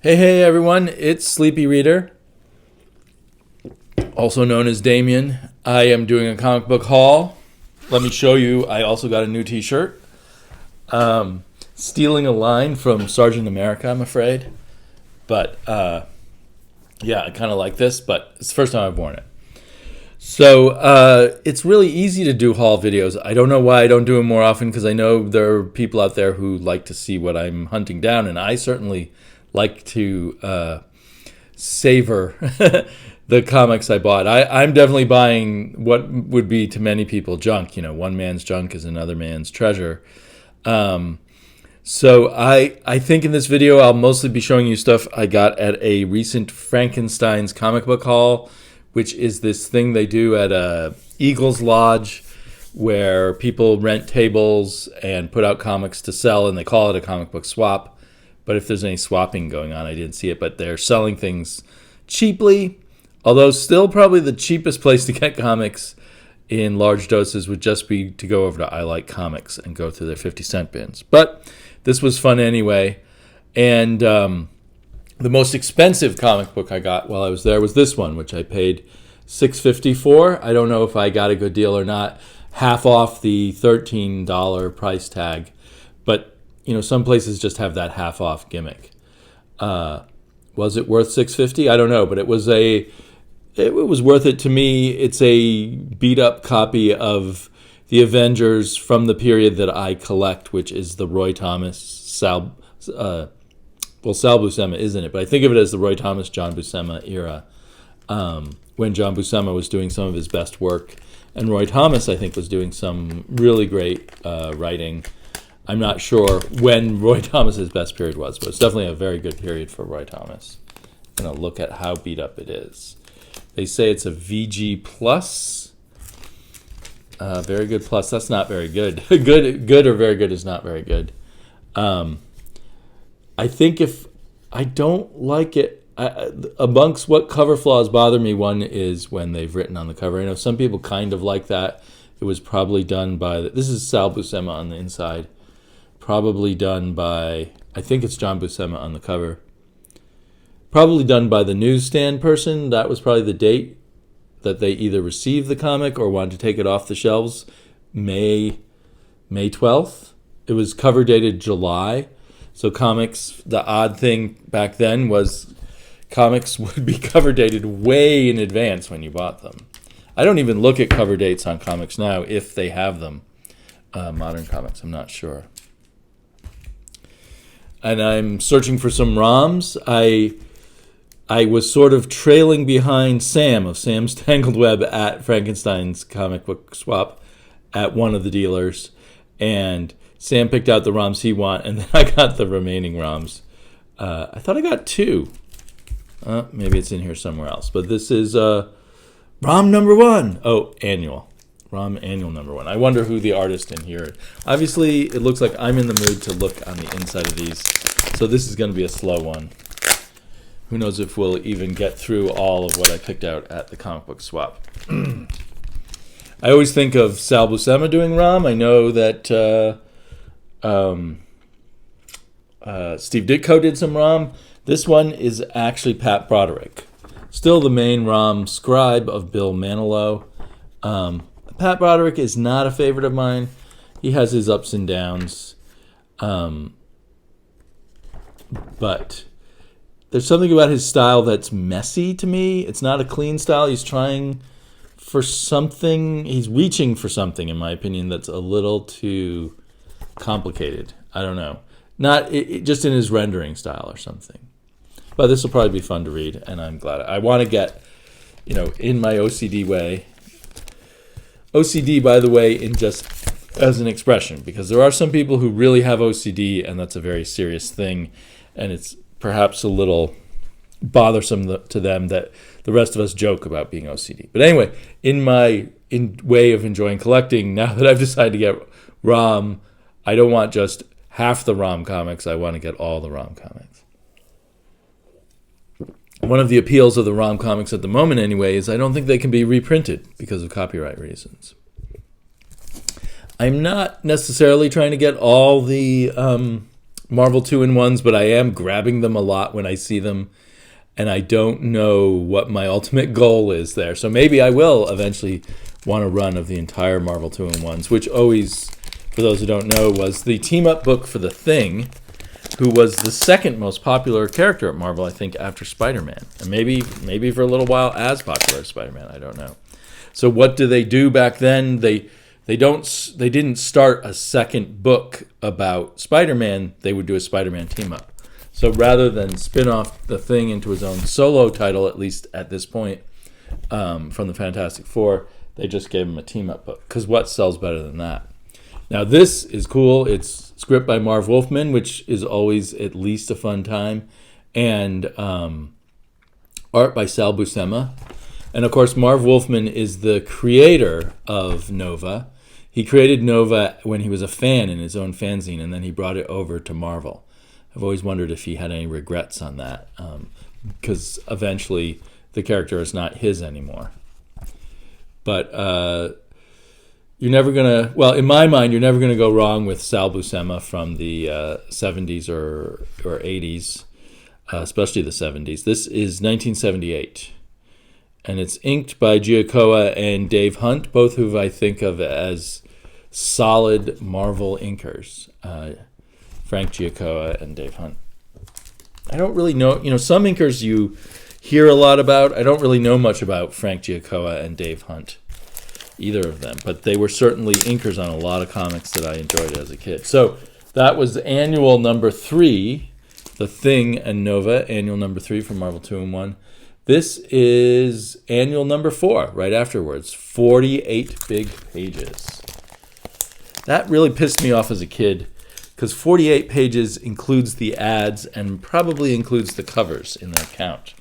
Hey everyone, it's Sleepy Reader, also known as Damien. I am doing a comic book haul. Let me show you, I also got a new t-shirt. Stealing a line from Sergeant America, I'm afraid. But, yeah, I kind of like this, but it's the first time I've worn it. So, it's really easy to do haul videos. I don't know why I don't do them more often, because I know there are people out there who like to see what I'm hunting down, and I certainly like to savor the comics I bought. I'm definitely buying what would be to many people junk. You know, one man's junk is another man's treasure. So I think in this video I'll mostly be showing you stuff I got at a recent Frankenstein's comic book haul, which is this thing they do at a Eagles Lodge where people rent tables and put out comics to sell, and they call it a comic book swap. But if there's any swapping going on, I didn't see it. But they're selling things cheaply, although still probably the cheapest place to get comics in large doses would just be to go over to I Like Comics and go through their 50-cent bins. But this was fun anyway. And the most expensive comic book I got while I was there was this one, which I paid $6.50 for. I don't know if I got a good deal or not. Half off the $13 price tag. But you know, some places just have that half off gimmick. Was it worth $6.50? I don't know, but it was worth it to me. It's a beat up copy of the Avengers from the period that I collect, which is the Roy Thomas, Sal Buscema isn't it? But I think of it as the Roy Thomas, John Buscema era, when John Buscema was doing some of his best work, and Roy Thomas, I think, was doing some really great writing. I'm not sure when Roy Thomas's best period was, but it's definitely a very good period for Roy Thomas. I'm going to look at how beat up it is. They say it's a VG plus. Very good plus. That's not very good. Good or very good is not very good. I think if I don't like it, amongst what cover flaws bother me, one is when they've written on the cover. I know some people kind of like that. It was probably done by, this is Sal Buscema on the inside. Probably done by, I think it's John Buscema on the cover. Probably done by the newsstand person. That was probably the date that they either received the comic or wanted to take it off the shelves. May 12th. It was cover dated July. So comics, the odd thing back then was comics would be cover dated way in advance when you bought them. I don't even look at cover dates on comics now if they have them. Modern comics, I'm not sure. And I'm searching for some ROMs. I was sort of trailing behind Sam of Sam's Tangled Web at Frankenstein's comic book swap at one of the dealers. And Sam picked out the ROMs he wanted, and then I got the remaining ROMs. I thought I got two. Maybe it's in here somewhere else. But this is ROM number 1. Oh, annual. ROM annual number 1. I wonder who the artist in here is. Obviously, it looks like I'm in the mood to look on the inside of these. So this is going to be a slow one. Who knows if we'll even get through all of what I picked out at the comic book swap. I always think of Sal Buscema doing ROM. I know that Steve Ditko did some ROM. This one is actually Pat Broderick. Still the main ROM scribe of Bill Manilow. Pat Broderick is not a favorite of mine. He has his ups and downs. But there's something about his style that's messy to me. It's not a clean style. He's trying for something. He's reaching for something, in my opinion, that's a little too complicated. I don't know. Not just in his rendering style or something. But this will probably be fun to read, and I'm glad. I want to get, in my OCD way. OCD, by the way, in just as an expression, because there are some people who really have OCD, and that's a very serious thing, and it's perhaps a little bothersome to them that the rest of us joke about being OCD. But anyway, in my way of enjoying collecting, now that I've decided to get ROM, I don't want just half the ROM comics. I want to get all the ROM comics. One of the appeals of the ROM comics at the moment, anyway, is I don't think they can be reprinted because of copyright reasons. I'm not necessarily trying to get all the Marvel 2-in-1s, but I am grabbing them a lot when I see them, and I don't know what my ultimate goal is there. So maybe I will eventually want a run of the entire Marvel 2-in-1s, which always, for those who don't know, was the team-up book for The Thing, who was the second most popular character at Marvel, I think, after Spider-Man. And maybe for a little while as popular as Spider-Man, I don't know. So what do they do back then? They didn't start a second book about Spider-Man. They would do a Spider-Man team-up. So rather than spin off The Thing into his own solo title, at least at this point, from the Fantastic Four, they just gave him a team-up book. Because what sells better than that? Now this is cool. It's script by Marv Wolfman, which is always at least a fun time, and art by Sal Buscema. And of course, Marv Wolfman is the creator of Nova. He created Nova when he was a fan in his own fanzine, and then he brought it over to Marvel. I've always wondered if he had any regrets on that, because eventually the character is not his anymore. But you're never going to, well, in my mind, you're never going to go wrong with Sal Buscema from the 70s or 80s, especially the 70s. This is 1978. And it's inked by Giacoa and Dave Hunt, both who I think of as solid Marvel inkers. Frank Giacoa and Dave Hunt. I don't really know, some inkers you hear a lot about. I don't really know much about Frank Giacoa and Dave Hunt, either of them. But they were certainly inkers on a lot of comics that I enjoyed as a kid. So that was annual number 3, The Thing and Nova, annual number 3 from Marvel 2-in-1. This is annual number 4, right afterwards. 48 big pages. That really pissed me off as a kid, because 48 pages includes the ads and probably includes the covers in their count.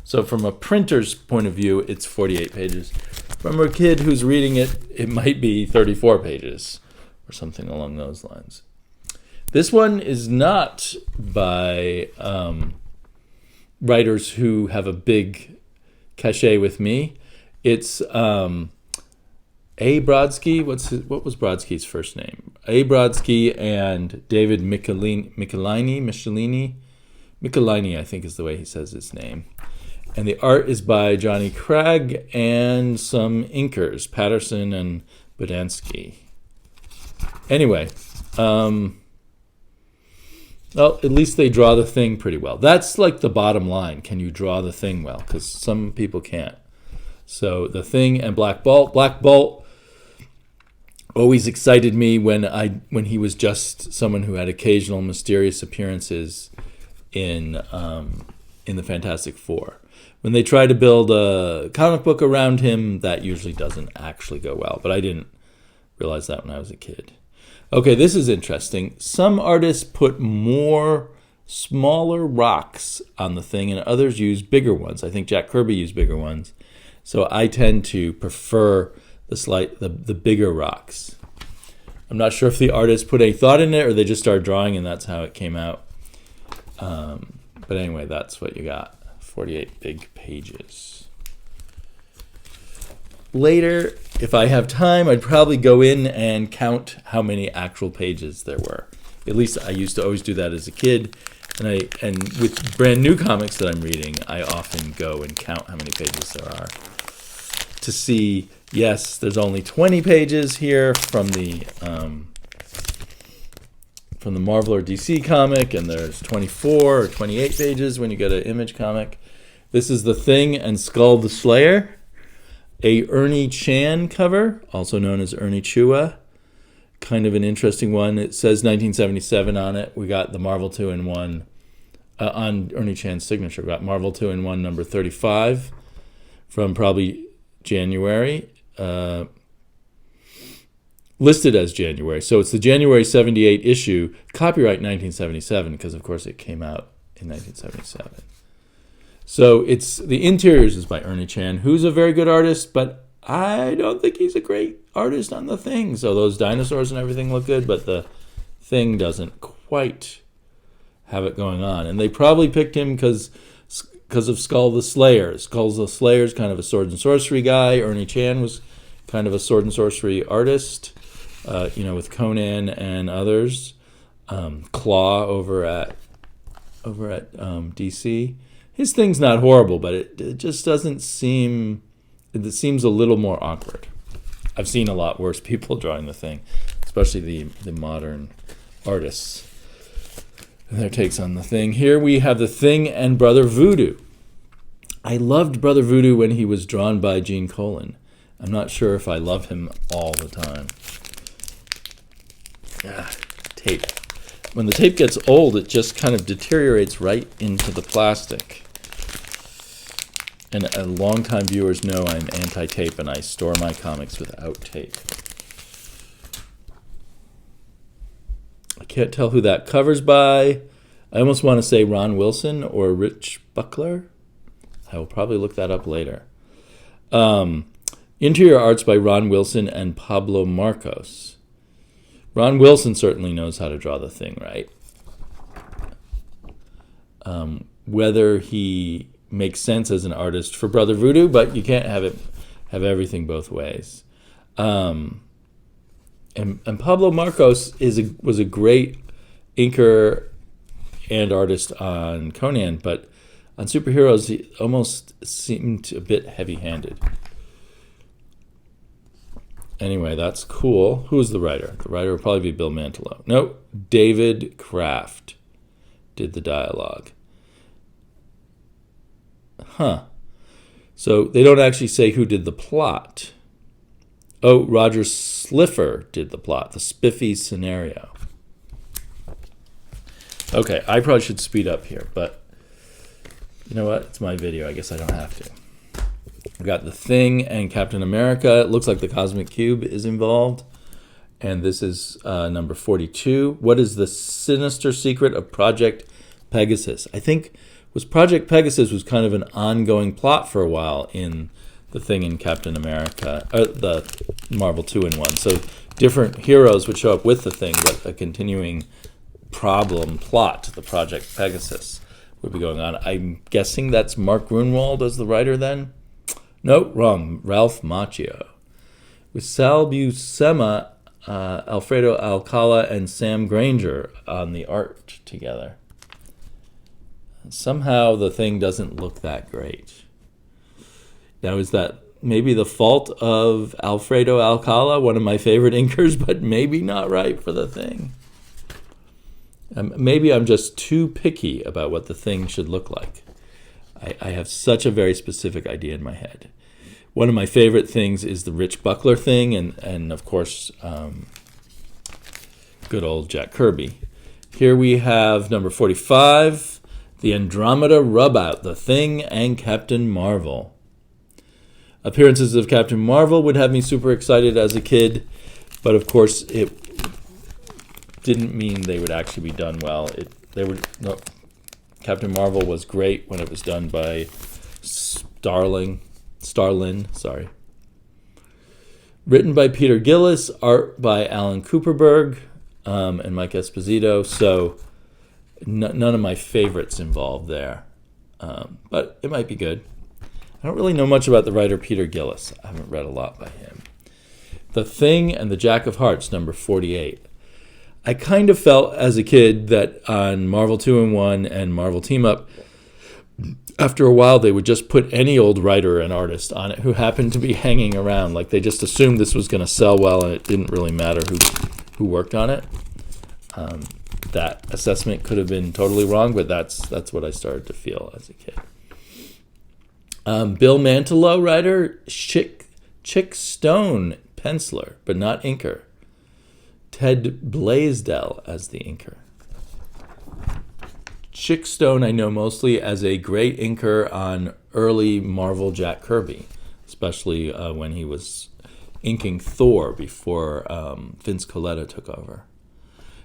So from a printer's point of view, it's 48 pages. From a kid who's reading it, it might be 34 pages or something along those lines. This one is not by writers who have a big cachet with me. It's A. Brodsky. What was Brodsky's first name? A. Brodsky and David Michelini, I think is the way he says his name. And the art is by Johnny Craig and some inkers, Patterson and Bodansky. Anyway, well, at least they draw the Thing pretty well. That's like the bottom line. Can you draw the Thing well? Because some people can't. So the Thing and Black Bolt. Black Bolt always excited me when he was just someone who had occasional mysterious appearances in the Fantastic Four. When they try to build a comic book around him, that usually doesn't actually go well. But I didn't realize that when I was a kid. Okay, this is interesting. Some artists put more smaller rocks on the Thing, and others use bigger ones. I think Jack Kirby used bigger ones. So I tend to prefer the bigger rocks. I'm not sure if the artist put any thought in it or they just started drawing and that's how it came out. But anyway, that's what you got. 48 big pages. Later, if I have time, I'd probably go in and count how many actual pages there were. At least I used to always do that as a kid. And with brand new comics that I'm reading, I often go and count how many pages there are to see, yes, there's only 20 pages here from the Marvel or DC comic, and there's 24 or 28 pages when you get an Image comic. This is The Thing and Skull the Slayer, a Ernie Chan cover, also known as Ernie Chua. Kind of an interesting one. It says 1977 on it. We got the Marvel 2-in-1 on Ernie Chan's signature. We got Marvel 2-in-1 number 35 from probably January, listed as January. So it's the January 78 issue, copyright 1977, because of course it came out in 1977. So it's the interiors is by Ernie Chan, who's a very good artist, but I don't think he's a great artist on The Thing. So those dinosaurs and everything look good, but the Thing doesn't quite have it going on. And they probably picked him because of Skull the Slayer. Skull the Slayer is kind of a sword and sorcery guy. Ernie Chan was kind of a sword and sorcery artist, with Conan and others. Claw over at DC. His thing's not horrible, but it just doesn't seem. It seems a little more awkward. I've seen a lot worse people drawing the Thing, especially the modern artists and their takes on the Thing. Here we have the Thing and Brother Voodoo. I loved Brother Voodoo when he was drawn by Gene Colan. I'm not sure if I love him all the time. Tape. When the tape gets old, it just kind of deteriorates right into the plastic. And longtime viewers know I'm anti-tape, and I store my comics without tape. I can't tell who that cover's by. I almost want to say Ron Wilson or Rich Buckler. I will probably look that up later. Interior arts by Ron Wilson and Pablo Marcos. Ron Wilson certainly knows how to draw the Thing, right? Whether he makes sense as an artist for Brother Voodoo, but you can't have everything both ways. And Pablo Marcos was a great inker and artist on Conan, but on superheroes he almost seemed a bit heavy-handed. Anyway, that's cool. Who's the writer? The writer would probably be Bill Mantlo. No, David Kraft did the dialogue. So they don't actually say who did the plot. Oh, Roger Sliffer did the plot, the spiffy scenario. Okay, I probably should speed up here, but you know what? It's my video. I guess I don't have to. We've got the Thing and Captain America. It looks like the Cosmic Cube is involved. And this is number 42. What is the sinister secret of Project Pegasus? I think Project Pegasus was kind of an ongoing plot for a while in the Thing and Captain America, the Marvel 2-in-1. So different heroes would show up with the Thing, but a continuing problem plot, the Project Pegasus, would be going on. I'm guessing that's Mark Grunwald as the writer then? No, wrong. Ralph Macchio. With Sal Buscema, Alfredo Alcala, and Sam Granger on the art together. Somehow the Thing doesn't look that great. Now, is that maybe the fault of Alfredo Alcala, one of my favorite inkers, but maybe not right for the Thing? Maybe I'm just too picky about what the Thing should look like. I have such a very specific idea in my head. One of my favorite things is the Rich Buckler Thing, and of course, good old Jack Kirby. Here we have number 45, the Andromeda Rub-Out, the Thing and Captain Marvel. Appearances of Captain Marvel would have me super excited as a kid, but of course it didn't mean they would actually be done well. Captain Marvel was great when it was done by Starlin. Written by Peter Gillis, art by Alan Cooperberg and Mike Esposito. So none of my favorites involved there, but it might be good. I don't really know much about the writer Peter Gillis. I haven't read a lot by him. The Thing and the Jack of Hearts, number 48. I kind of felt as a kid that on Marvel 2-in-1 and Marvel Team Up, after a while they would just put any old writer and artist on it who happened to be hanging around. Like they just assumed this was going to sell well and it didn't really matter who worked on it. That assessment could have been totally wrong, but that's what I started to feel as a kid. Bill Mantlo, writer, Chick Stone, penciler, but not inker. Ted Blaisdell as the inker. Chick Stone I know mostly as a great inker on early Marvel Jack Kirby, especially when he was inking Thor before Vince Colletta took over.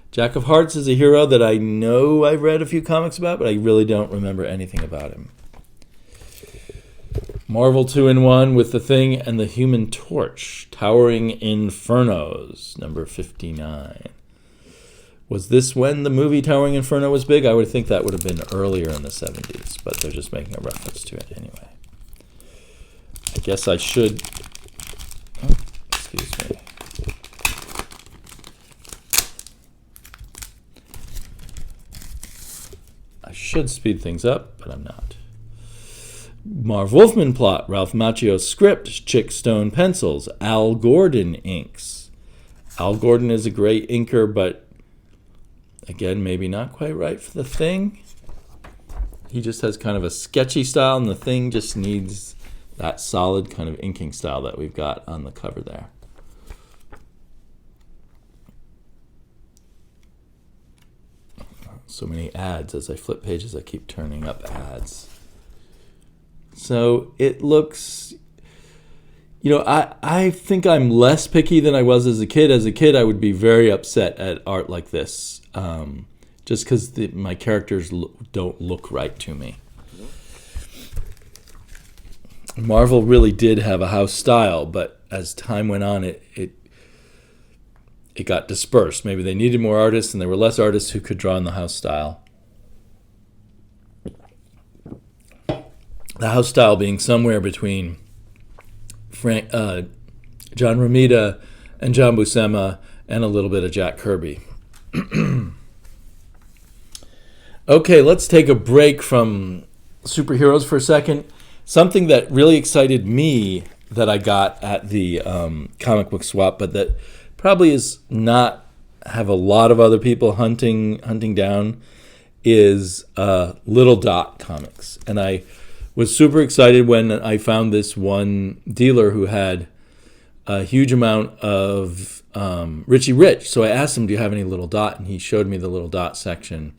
Jack of Hearts is a hero that I know I've read a few comics about, but I really don't remember anything about him. Marvel 2-in-1 with the Thing and the Human Torch, Towering Infernos, number 59. Was this when the movie Towering Inferno was big? I would think that would have been earlier in the 70s, but they're just making a reference to it anyway. I guess I should... Oh, excuse me. should speed things up, but I'm not. Marv Wolfman plot, Ralph Macchio script, Chick Stone pencils, Al Gordon inks. Al Gordon is a great inker, but again, maybe not quite right for the Thing. He just has kind of a sketchy style, and the Thing just needs that solid kind of inking style that we've got on the cover there. So many ads. As I flip pages, I keep turning up ads. So it looks, I think I'm less picky than I was as a kid. As a kid, I would be very upset at art like this, just because my characters don't look right to me. Marvel really did have a house style, but as time went on, it got dispersed. Maybe they needed more artists, and there were less artists who could draw in the house style. The house style being somewhere between John Romita and John Buscema and a little bit of Jack Kirby. Okay, let's take a break from superheroes for a second. Something that really excited me that I got at the comic book swap, but that probably is not have a lot of other people hunting down, is Little Dot comics. And I was super excited when I found this one dealer who had a huge amount of Richie Rich. So I asked him, do you have any Little Dot? And he showed me the Little Dot section.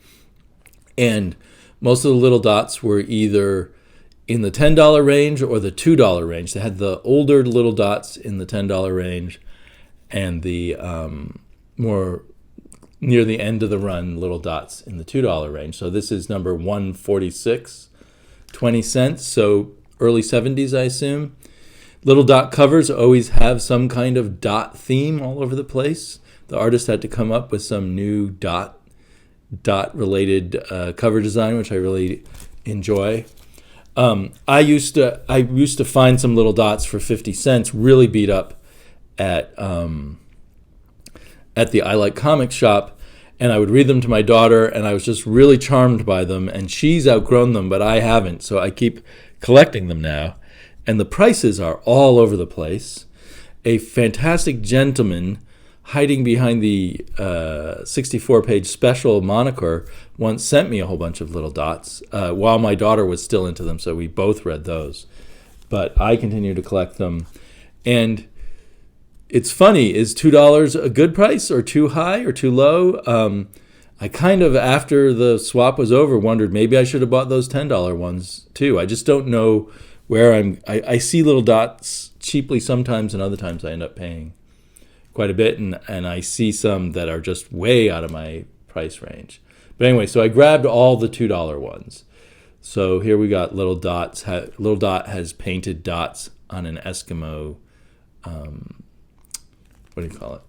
And most of the Little Dots were either in the $10 range or the $2 range. They had the older Little Dots in the $10 range and the more near the end of the run Little Dots in the $2 range. So this is number 146, 20 cents, so early 70s, I assume. Little Dot covers always have some kind of dot theme all over the place. The artist had to come up with some new dot-related cover design, which I really enjoy. I used to find some Little Dots for 50 cents, really beat up at the I Like Comics shop, and I would read them to my daughter, and I was just really charmed by them, and she's outgrown them, but I haven't, so I keep collecting them now. And the prices are all over the place. A fantastic gentleman hiding behind the 64-page special moniker once sent me a whole bunch of Little Dots while my daughter was still into them, so we both read those. But I continue to collect them. And it's funny, is $2 a good price or too high or too low? I kind of, after the swap was over, wondered maybe I should have bought those $10 ones too. I just don't know where I see Little Dots cheaply sometimes, and other times I end up paying quite a bit, and I see some that are just way out of my price range. But anyway, so I grabbed all the $2 ones. So here we got Little Dots. Little Dot has painted dots on an Eskimo, what do you call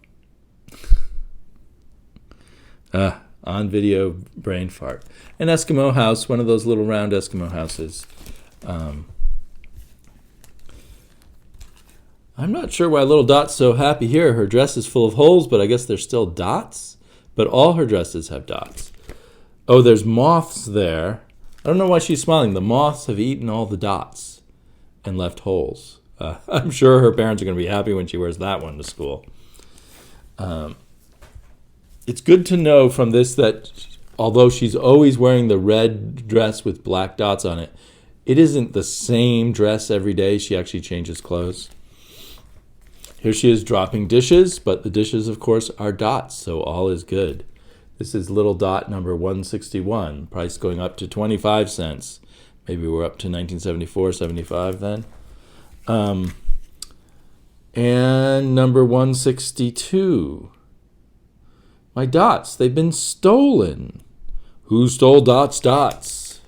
it? On video brain fart. An Eskimo house, one of those little round Eskimo houses. I'm not sure why Little Dot's so happy here. Her dress is full of holes, but I guess they're still dots. But all her dresses have dots. Oh, there's moths there. I don't know why she's smiling. The moths have eaten all the dots and left holes. I'm sure her parents are going to be happy when she wears that one to school. It's good to know from this that although she's always wearing the red dress with black dots on it, it isn't the same dress every day. She actually changes clothes. Here she is dropping dishes, but the dishes, of course, are dots, so all is good. This is Little Dot number 161, price going up to 25 cents. Maybe we're up to 1974, 75 then. And number 162. My dots, they've been stolen. Who stole Dot's dots?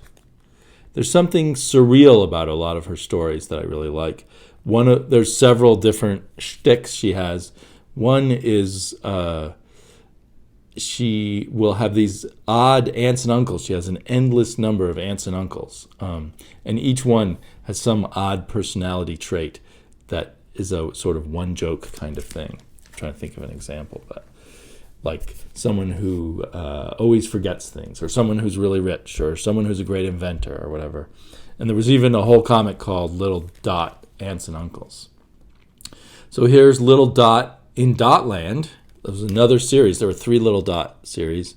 There's something surreal about a lot of her stories that I really like. There's several different shticks she has. One is she will have these odd aunts and uncles. She has an endless number of aunts and uncles. And each one has some odd personality trait that is a sort of one joke kind of thing. I'm trying to think of an example, but like someone who always forgets things, or someone who's really rich, or someone who's a great inventor, or whatever. And there was even a whole comic called Little Dot, Aunts and Uncles. So here's Little Dot in Dotland. There was another series. There were 3 Little Dot series,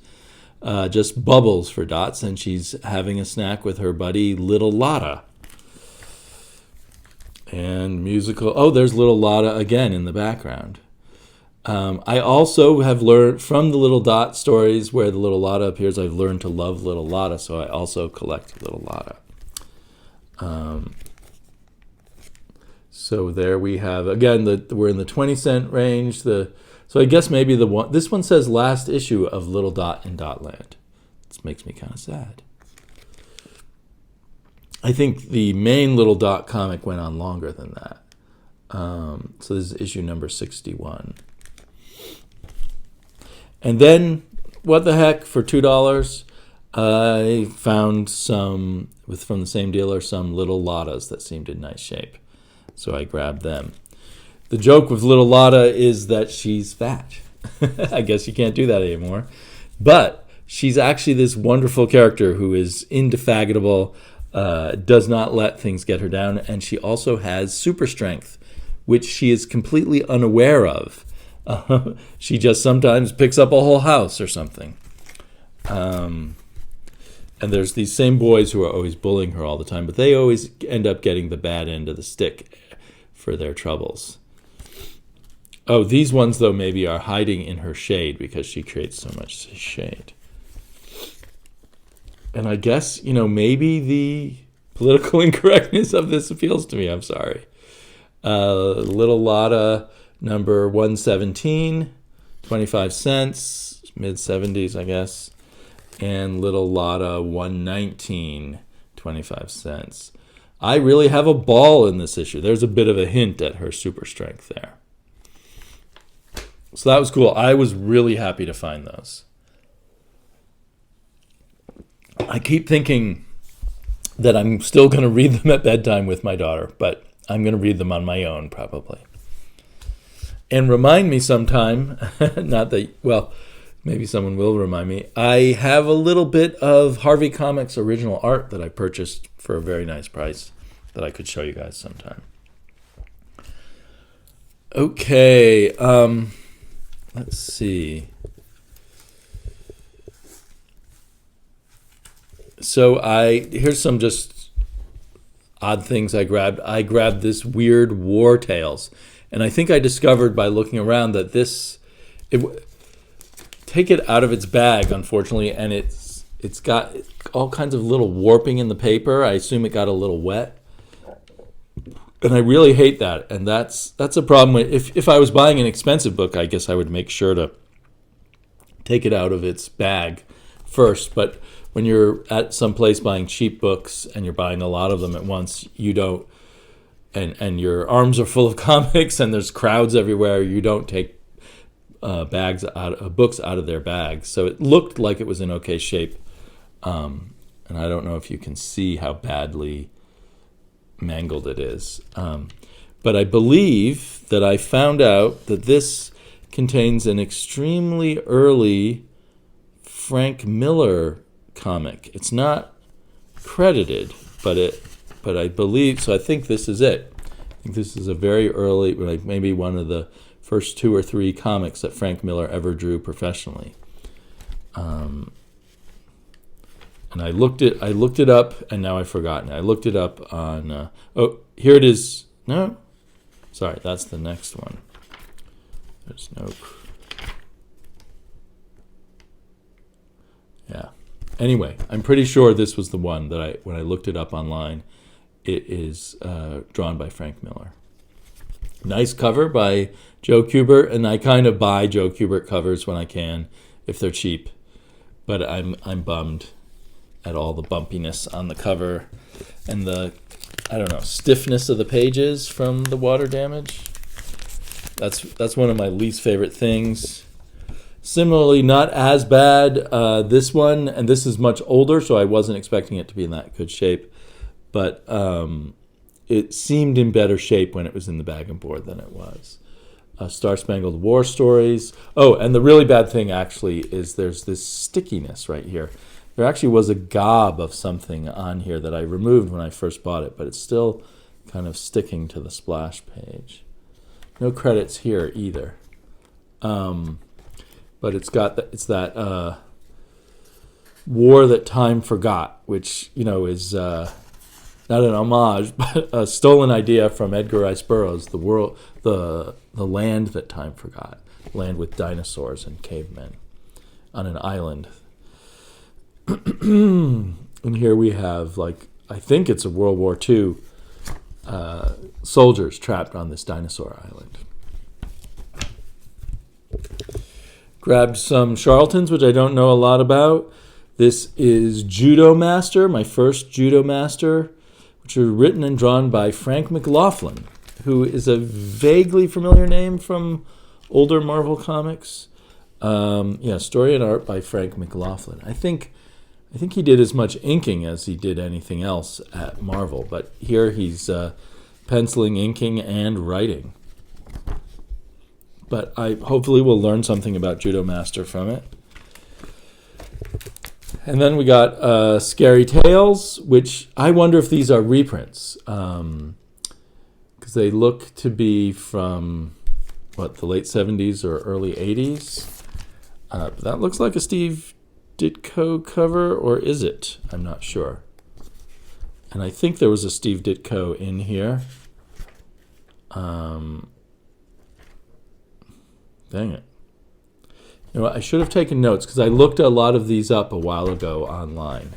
just bubbles for dots, and she's having a snack with her buddy Little Lotta. And musical. Oh, there's Little Lotta again in the background. I also have learned from the Little Dot stories where the Little Lotta appears, I've learned to love Little Lotta, so I also collect Little Lotta. So there we have, again, we're in the 20-cent range. So I guess maybe this one says last issue of Little Dot in Dotland. This makes me kind of sad. I think the main Little Dot comic went on longer than that. So this is issue number 61. And then, what the heck, for $2, I found some, from the same dealer, some Little Lottas that seemed in nice shape. So I grabbed them. The joke with Little Lotta is that she's fat. I guess you can't do that anymore. But she's actually this wonderful character who is indefatigable, does not let things get her down, and she also has super strength, which she is completely unaware of. She just sometimes picks up a whole house or something. And there's these same boys who are always bullying her all the time, but they always end up getting the bad end of the stick for their troubles. Oh, these ones, though, maybe are hiding in her shade because she creates so much shade. And I guess, maybe the political incorrectness of this appeals to me. I'm sorry. Little Lotta, number 117, 25 cents, mid-70s, I guess. And Little Lotta, 119, 25 cents. I really have a ball in this issue. There's a bit of a hint at her super strength there. So that was cool. I was really happy to find those. I keep thinking that I'm still going to read them at bedtime with my daughter, but I'm going to read them on my own probably. And remind me sometime, not that, well, maybe someone will remind me, I have a little bit of Harvey Comics original art that I purchased for a very nice price that I could show you guys sometime. Okay, let's see. So here's some just odd things I grabbed. I grabbed this weird War Tales, and I think I discovered by looking around that take it out of its bag, unfortunately, and it's got all kinds of little warping in the paper. I assume it got a little wet, and I really hate that. And that's a problem. If I was buying an expensive book, I guess I would make sure to take it out of its bag first. But when you're at some place buying cheap books and you're buying a lot of them at once, you don't, and your arms are full of comics and there's crowds everywhere, you don't take books out of their bags. So it looked like it was in okay shape, and I don't know if you can see how badly mangled it is. But I believe that I found out that this contains an extremely early Frank Miller comic. It's not credited, but I believe so. I think this is it. I think this is a very early, like maybe one of the first 2 or 3 comics that Frank Miller ever drew professionally. And I looked it up, and now I've forgotten. I looked it up on. Here it is. No, sorry, that's the next one. There's no. Yeah. Anyway, I'm pretty sure this was the one that when I looked it up online, it is drawn by Frank Miller. Nice cover by Joe Kubert, and I kind of buy Joe Kubert covers when I can, if they're cheap. But I'm bummed at all the bumpiness on the cover and the, stiffness of the pages from the water damage. That's one of my least favorite things. Similarly, not as bad, this one, and this is much older, so I wasn't expecting it to be in that good shape. But it seemed in better shape when it was in the bag and board than it was. Star Spangled War stories. Oh, and the really bad thing actually is there's this stickiness right here. There actually was a gob of something on here that I removed when I first bought it, but it's still kind of sticking to the splash page. No credits here either. But it's that War That Time Forgot, which, is not an homage, but a stolen idea from Edgar Rice Burroughs, the land that time forgot, land with dinosaurs and cavemen on an island. And here we have, I think it's a World War II soldiers trapped on this dinosaur island. Grabbed some charlatans, which I don't know a lot about. This is Judo Master, my first Judo Master, which are written and drawn by Frank McLaughlin, who is a vaguely familiar name from older Marvel comics. Story and art by Frank McLaughlin. I think he did as much inking as he did anything else at Marvel, but here he's penciling, inking, and writing. But I hopefully will learn something about Judo Master from it. And then we got Scary Tales, which I wonder if these are reprints, because they look to be from, the late 70s or early 80s. That looks like a Steve Ditko cover, or is it? I'm not sure. And I think there was a Steve Ditko in here. Dang it. I should have taken notes because I looked a lot of these up a while ago online.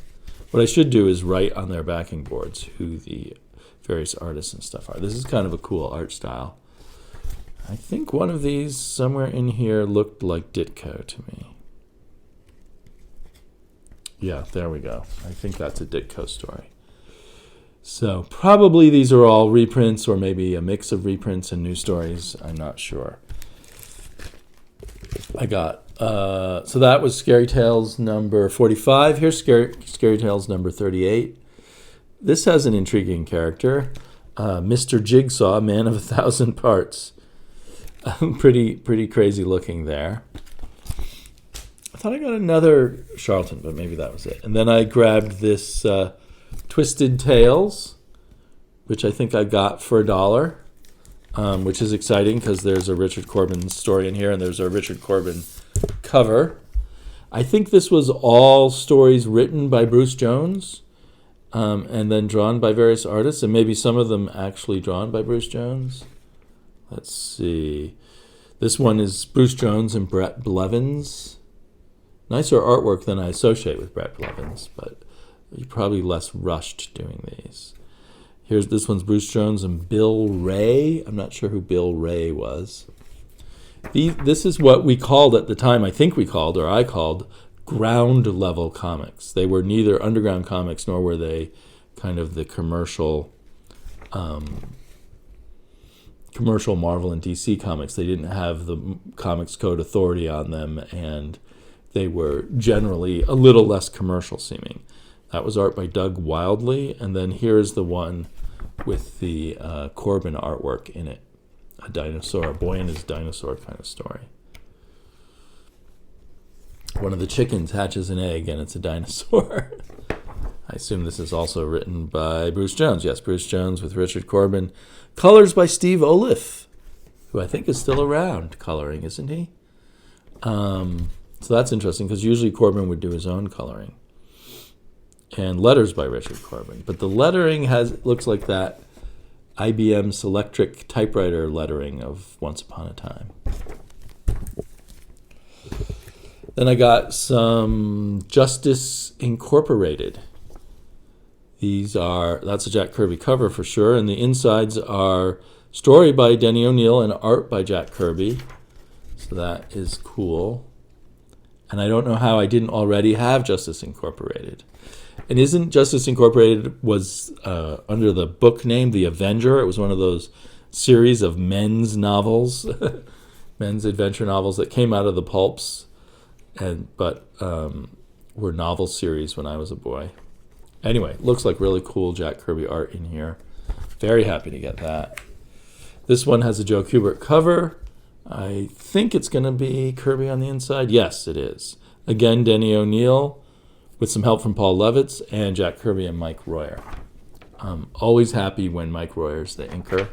What I should do is write on their backing boards who the various artists and stuff are. This is kind of a cool art style. I think one of these somewhere in here looked like Ditko to me. Yeah, there we go. I think that's a Ditko story. So probably these are all reprints or maybe a mix of reprints and new stories. I'm not sure. I got, so that was Scary Tales number 45. Here's Scary Tales number 38. This has an intriguing character, Mr. Jigsaw, man of 1,000 parts. Pretty crazy looking there. I thought I got another charlatan, but maybe that was it. And then I grabbed this Twisted Tales, which I think I got for $1. Which is exciting because there's a Richard Corbin story in here and there's a Richard Corbin cover. I think this was all stories written by Bruce Jones and then drawn by various artists, and maybe some of them actually drawn by Bruce Jones. Let's see. This one is Bruce Jones and Brett Blevins. Nicer artwork than I associate with Brett Blevins, but you're probably less rushed doing these. This one's Bruce Jones and Bill Ray. I'm not sure who Bill Ray was. This is what we called at the time, I called, ground level comics. They were neither underground comics nor were they kind of the commercial Marvel and DC comics. They didn't have the Comics Code Authority on them, and they were generally a little less commercial seeming. That was art by Doug Wildley, and then here's the one with the Corbin artwork in it. A dinosaur, a boy and his dinosaur kind of story. One of the chickens hatches an egg, and it's a dinosaur. I assume this is also written by Bruce Jones. Yes, Bruce Jones with Richard Corbin. Colors by Steve Oliff, who I think is still around coloring, isn't he? So that's interesting, because usually Corbin would do his own coloring. And letters by Richard Corbin. But the lettering looks like that IBM Selectric typewriter lettering of Once Upon a Time. Then I got some Justice Incorporated. That's a Jack Kirby cover for sure, and the insides are story by Denny O'Neil and art by Jack Kirby. So that is cool. And I don't know how I didn't already have Justice Incorporated. And isn't Justice Incorporated was under the book name The Avenger? It was one of those series of men's novels, men's adventure novels that came out of the pulps, but were novel series when I was a boy. Anyway, looks like really cool Jack Kirby art in here. Very happy to get that. This one has a Joe Kubert cover I think it's going to be Kirby on the inside. Yes, it is. Again, Denny O'Neil with some help from Paul Levitz and Jack Kirby and Mike Royer. I'm always happy when Mike Royer's the inker.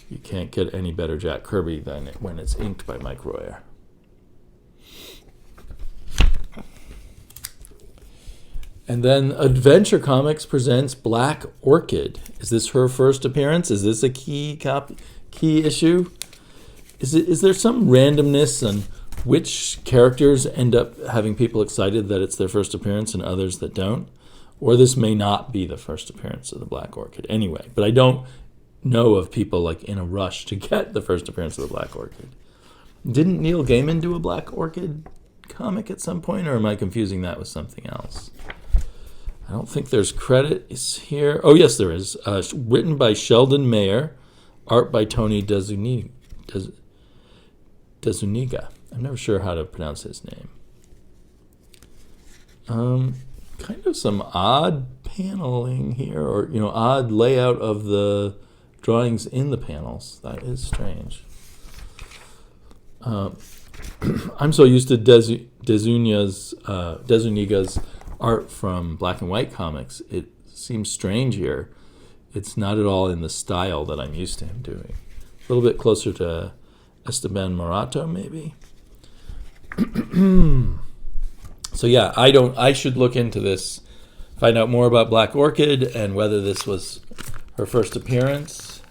You can't get any better Jack Kirby than when it's inked by Mike Royer. And then Adventure Comics presents Black Orchid. Is this her first appearance? Is this a key issue? Is there some randomness on which characters end up having people excited that it's their first appearance and others that don't? Or this may not be the first appearance of the Black Orchid anyway. But I don't know of people like in a rush to get the first appearance of the Black Orchid. Didn't Neil Gaiman do a Black Orchid comic at some point, or am I confusing that with something else? I don't think there's credit is here. Oh, yes, there is. Written by Sheldon Mayer, art by Tony Dezuniga. I'm never sure how to pronounce his name. Kind of some odd paneling here, or odd layout of the drawings in the panels. That is strange. I'm so used to Dezuniga's art from Black and White comics. It seems strange here. It's not at all in the style that I'm used to him doing. A little bit closer to Esteban Morato, maybe. So yeah, I should look into this, find out more about Black Orchid and whether this was her first appearance.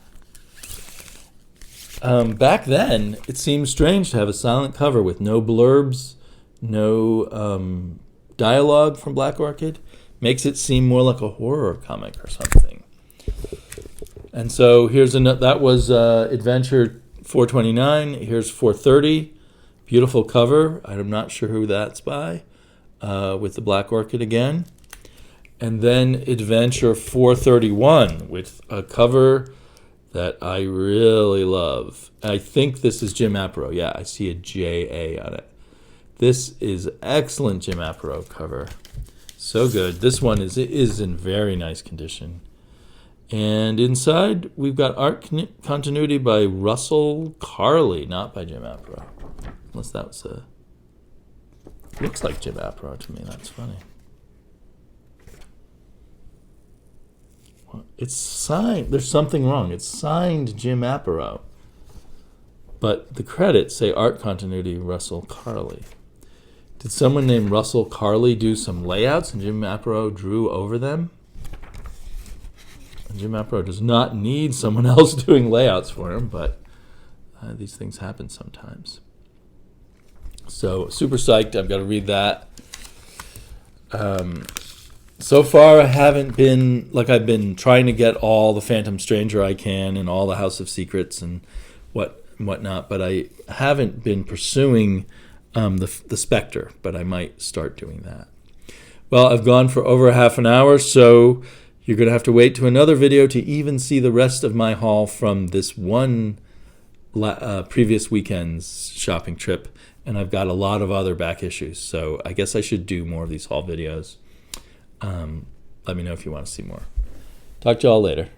Back then, it seemed strange to have a silent cover with no blurbs, no dialogue from Black Orchid. Makes it seem more like a horror comic or something. And so here's that was Adventure 429. Here's 430. Beautiful cover. I'm not sure who that's by. With the Black Orchid again. And then Adventure 431 with a cover that I really love. I think this is Jim Aparo. Yeah, I see a J.A. on it. This is excellent Jim Aparo cover. So good. This one is in very nice condition. And inside, we've got art continuity by Russell Carley, not by Jim Aparo. Unless that was looks like Jim Aparo to me. That's funny. It's signed. There's something wrong. It's signed Jim Aparo. But the credits say art continuity Russell Carley. Did someone named Russell Carley do some layouts and Jim Aparo drew over them? And Jim Aparo does not need someone else doing layouts for him, but these things happen sometimes. So super psyched. I've got to read that. So far, I haven't been I've been trying to get all the Phantom Stranger I can and all the House of Secrets and whatnot, but I haven't been pursuing the Spectre. But I might start doing that. Well, I've gone for over half an hour, so you're going to have to wait to another video to even see the rest of my haul from this one previous weekend's shopping trip. And I've got a lot of other back issues, so I guess I should do more of these haul videos. Let me know if you want to see more. Talk to y'all later.